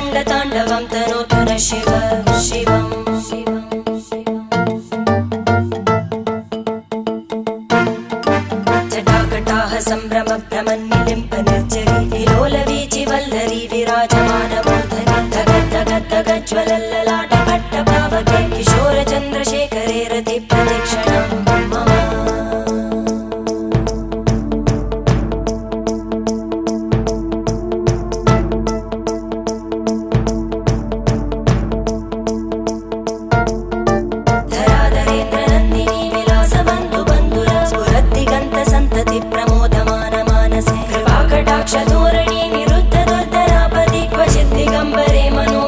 रङ्गताण्डवं तनोतु न शिव शिवम् जटाकटाः सम्भ्रमभ्रमन्निलिम्प निर्जरी विलोलवीचि वल्लरी विराजमानमूर्धनि धगज्ज्वलल्ललाटपट्टपावके किशोरचन्द्रशेखरे रतिप्रतिक्षणं मम धराधरेन्द्रनन्दिनी विलासबन्धुबन्धुरा स्फुरद्दिगन्तसन्तति प्रमोदमान मानसे कृपाकटाक्षधोरणी निरुद्धदुर्धरापदि क्वचिद्दिगम्बरे मनो